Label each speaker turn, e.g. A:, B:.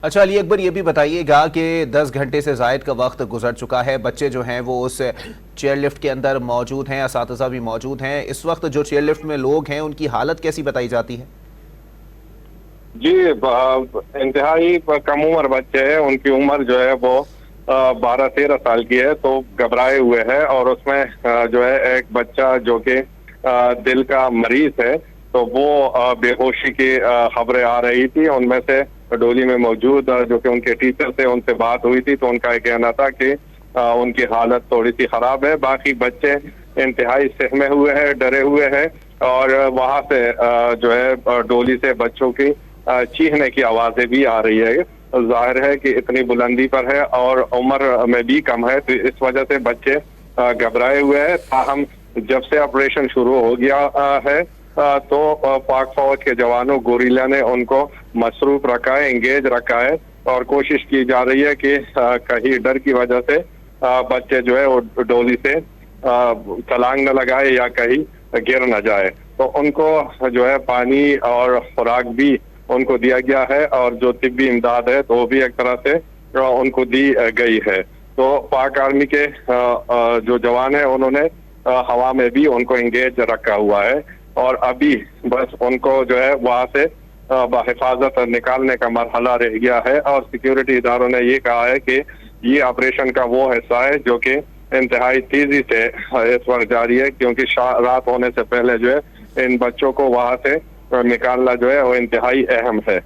A: اچھا علی اکبر، یہ بھی بتائیے گا کہ 10 گھنٹے سے زائد کا وقت گزر چکا ہے، بچے جو ہیں وہ اس چیئر لفٹ کے اندر موجود ہیں، اساتذہ بھی موجود ہیں۔ اس وقت جو چیئر لفٹ میں لوگ ہیں ان کی حالت کیسی بتائی جاتی ہے؟
B: جی، انتہائی کم عمر بچے ہیں، ان کی عمر جو ہے وہ 12-13 سال کی ہے، تو گھبرائے ہوئے ہیں۔ اور اس میں جو ہے ایک بچہ جو کہ دل کا مریض ہے، تو وہ بے ہوشی کی خبریں آ رہی تھی۔ ان میں سے ڈولی میں موجود جو کہ ان کے ٹیچر تھے، ان سے بات ہوئی تھی، تو ان کا یہ کہنا تھا کہ ان کی حالت تھوڑی سی خراب ہے۔ باقی بچے انتہائی سہمے ہوئے ہیں، ڈرے ہوئے ہیں، اور وہاں سے جو ہے ڈولی سے بچوں کی چیخنے کی آوازیں بھی آ رہی ہے۔ ظاہر ہے کہ اتنی بلندی پر ہے اور عمر میں بھی کم ہے، تو اس وجہ سے بچے گھبرائے ہوئے ہیں۔ تاہم جب سے آپریشن شروع ہو گیا ہے تو پاک فوج کے جوانوں گوریلا نے ان کو مصروف رکھا ہے، انگیج رکھا ہے، اور کوشش کی جا رہی ہے کہ کہیں ڈر کی وجہ سے بچے جو ہے وہ ڈولی سے چھلانگ نہ لگائے یا کہیں گر نہ جائے۔ تو ان کو جو ہے پانی اور خوراک بھی ان کو دیا گیا ہے، اور جو طبی امداد ہے تو وہ بھی ایک طرح سے ان کو دی گئی ہے۔ تو پاک آرمی کے جو جوان ہیں انہوں نے ہوا میں بھی ان کو انگیج رکھا ہوا ہے، اور ابھی بس ان کو جو ہے وہاں سے بحفاظت نکالنے کا مرحلہ رہ گیا ہے۔ اور سیکیورٹی اداروں نے یہ کہا ہے کہ یہ آپریشن کا وہ حصہ ہے جو کہ انتہائی تیزی سے اس وقت جاری ہے، کیونکہ رات ہونے سے پہلے جو ہے ان بچوں کو وہاں سے نکالنا جو ہے وہ انتہائی اہم ہے۔